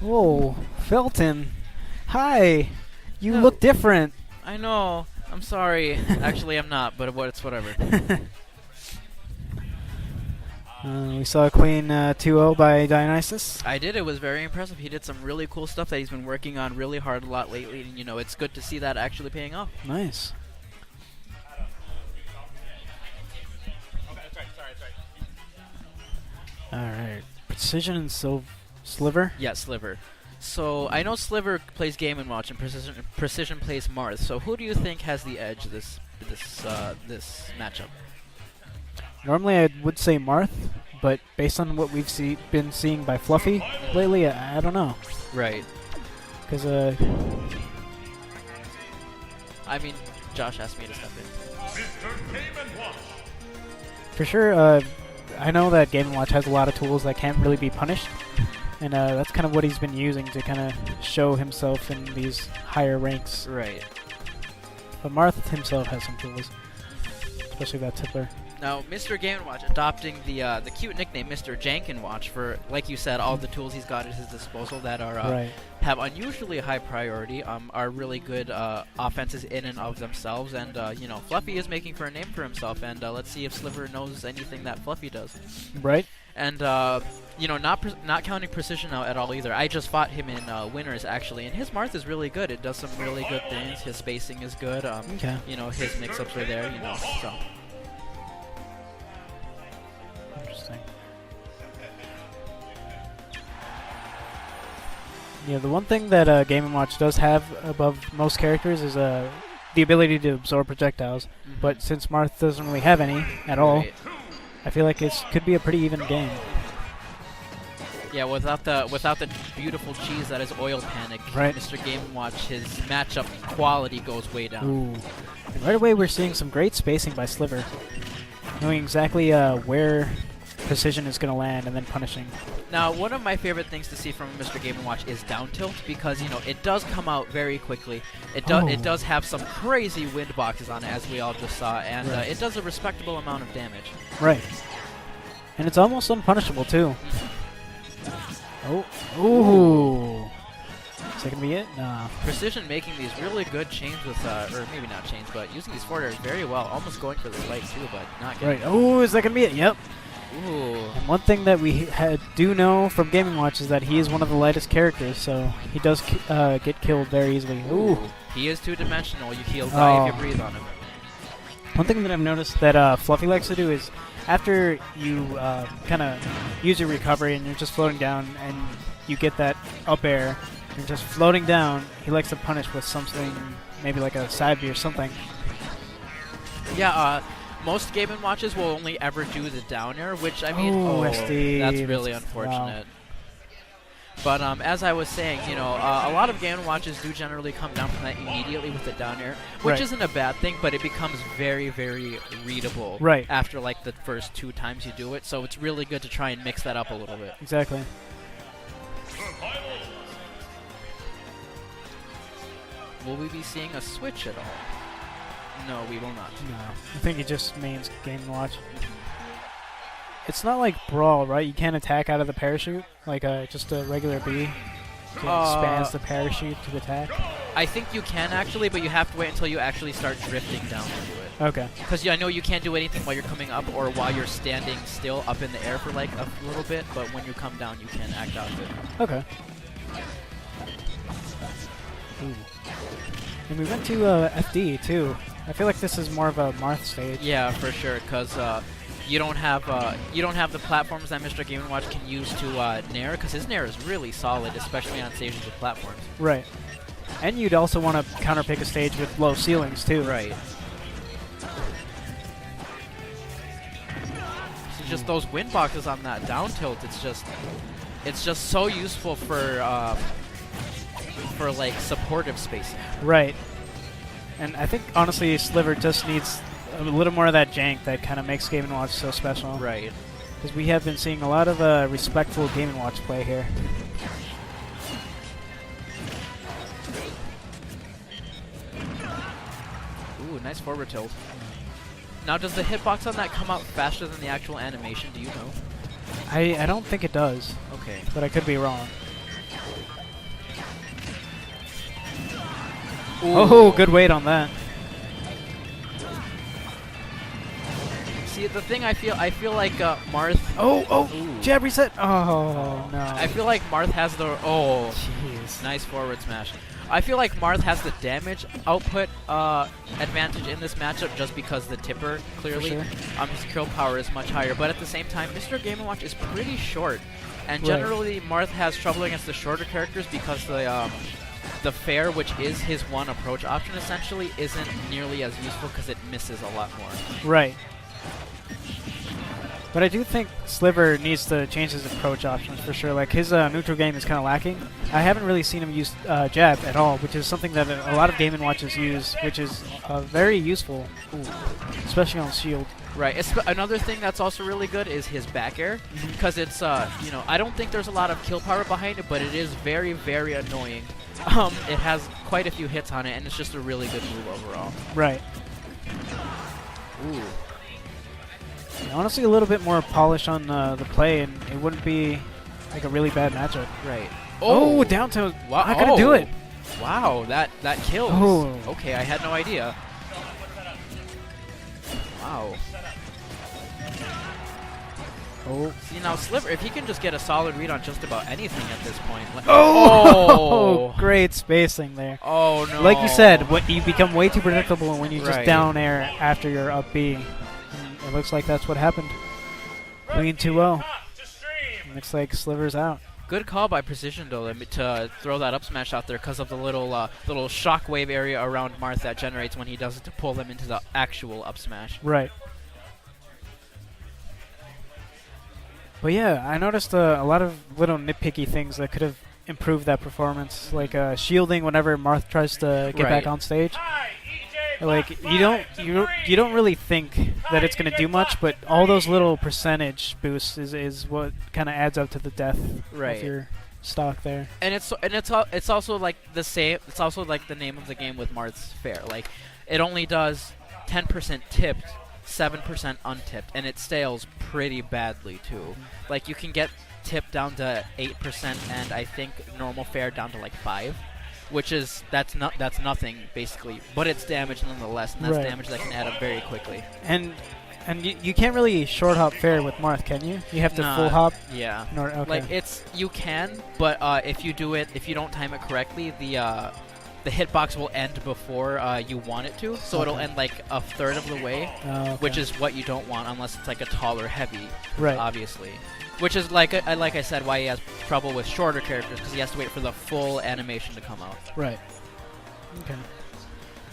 Whoa, Felton. Hi. You No. look different. I know. I'm sorry. Actually, I'm not, but it's whatever. We saw Queen 2-0 by Dionysus. I did. It was very impressive. He did some really cool stuff that he's been working on really hard a lot lately, and it's good to see that actually paying off. Nice. Alright. Precision and SLIVR? Yeah, SLIVR. So I know SLIVR plays Game & Watch, and Precision plays Marth. So who do you think has the edge this matchup? Normally I would say Marth, but based on what we've been seeing by Fluffy lately, I don't know. Right. Because, I mean, Josh asked me to step in. for sure, I know that Game & Watch has a lot of tools that can't really be punished, and that's kind of what he's been using to kind of show himself in these higher ranks. Right. But Marth himself has some tools, especially that Tippler. Now, Mr. Game & Watch adopting the cute nickname Mr. Jank & Watch for, like you said, all the tools he's got at his disposal that are Right. have unusually high priority, are really good offenses in and of themselves, and Fluffy is making for a name for himself, and let's see if SLIVR knows anything that Fluffy does. Right. And not counting Precision out at all either. I just fought him in Winners actually, and his Marth is really good. It does some really good things. His spacing is good. Okay. His mix-ups are there. So. Interesting. Yeah, the one thing that Game & Watch does have above most characters is the ability to absorb projectiles. Mm-hmm. But since Marth doesn't really have any at all, Right. I feel like it could be a pretty even game. Yeah, without the beautiful cheese that is Oil Panic, Right. Mr. Game & Watch, his matchup quality goes way down. Ooh. And right away, we're seeing some great spacing by SLIVR, knowing exactly where Precision is going to land and then punishing. Now, one of my favorite things to see from Mr. Game & Watch is down tilt, because it does come out very quickly. It does have some crazy wind boxes on it, as we all just saw, and Right. it does a respectable amount of damage. Right. And it's almost unpunishable, too. Oh. Ooh. Is that going to be it? Nah. Precision making these really good chains with, or maybe not chains, but using these forward airs very well, almost going for the spike too, but not getting Right. Oh, is that going to be it? Yep. Ooh. And one thing that we do know from Game & Watch is that he is one of the lightest characters, so he does get killed very easily. Ooh. He is two-dimensional. He'll die if you breathe on him. One thing that I've noticed that Fluffy likes to do is after you kind of use your recovery and you're just floating down and you get that up air, you're just floating down, he likes to punish with something, maybe like a side B or something. Yeah, most Game & Watches will only ever do the down air, which, I mean, SD, that's really unfortunate. But as I was saying, a lot of Game & Watches do generally come down from that immediately with the down air, which Right. isn't a bad thing, but it becomes very, very readable Right. after, like, the first 2 times you do it, so it's really good to try and mix that up a little bit. Exactly. Will we be seeing a switch at all? No, we will not. No, I think he just means Game & Watch. It's not like Brawl, right? You can't attack out of the parachute, like just a regular B. Spans the parachute to attack. I think you can actually, but you have to wait until you actually start drifting down to do it. Okay. Because I know you can't do anything while you're coming up or while you're standing still up in the air for like a little bit, but when you come down, you can act out of it. Okay. Ooh. And we went to FD too. I feel like this is more of a Marth stage. Yeah, for sure, because you don't have the platforms that Mr. Game & Watch can use to nair, because his nair is really solid, especially on stages with platforms. Right. And you'd also want to counterpick a stage with low ceilings too. Right. So just those wind boxes on that down tilt, it's just so useful for like supportive spacing. Right. And I think honestly SLIVR just needs a little more of that jank that kind of makes Game & Watch so special. Right. Because we have been seeing a lot of respectful Game & Watch play here. Ooh, nice forward tilt. Now, does the hitbox on that come out faster than the actual animation? Do you know? I don't think it does, Okay. but I could be wrong. Oh, good weight on that. See, the thing I feel like Marth. Oh, jab reset. Oh, no. I feel like Marth has the. Oh, Jeez. nice forward smash. I feel like Marth has the damage output advantage in this matchup just because the tipper, clearly. Sure. His kill power is much higher. But at the same time, Mr. Game & Watch is pretty short. And generally, Marth has trouble against the shorter characters because the fair, which is his one approach option, essentially, isn't nearly as useful because it misses a lot more. Right. But I do think SLIVR needs to change his approach options for sure. Like, his neutral game is kind of lacking. I haven't really seen him use jab at all, which is something that a lot of Game & Watches use, which is very useful, especially on shield. Right. Another thing that's also really good is his back air, because it's, I don't think there's a lot of kill power behind it, but it is very, very annoying. It has quite a few hits on it, and it's just a really good move overall. Right. Ooh. Honestly, a little bit more polish on the play, and it wouldn't be like a really bad matchup. Right. Oh, down to wow. not gonna do it. Wow, that kills. Oh. Okay, I had no idea. Wow. Oh. See, now SLIVR, if he can just get a solid read on just about anything at this point. Oh, great spacing there. Oh no. Like you said, you become way too predictable when you just down air after your up B. And it looks like that's what happened. Queen 2-0. Looks like SLIVR's out. Good call by Precision though to throw that up smash out there because of the little shockwave area around Marth that generates when he does it to pull them into the actual up smash. Right. But yeah, I noticed a lot of little nitpicky things that could have improved that performance, like shielding whenever Marth tries to get back on stage. Like you don't really think that it's gonna do much, but all those little percentage boosts is what kind of adds up to the death of your stock there. And it's also like the same. It's also like the name of the game with Marth's fair. Like it only does 10% tipped, 7% untipped, and it stales pretty badly too. Like you can get tipped down to 8%, and I think normal fair down to like 5%. Which is that's nothing basically, but it's damage nonetheless, and that's damage that can add up very quickly. And you can't really short hop fair with Marth, can you? You have to full hop. Yeah. Okay. Like you can, but if you don't time it correctly, the hitbox will end before you want it to, so it'll end like a third of the way, which is what you don't want unless it's like a taller heavy, obviously. Which is like I said, why he has trouble with shorter characters, because he has to wait for the full animation to come out. Right. Okay.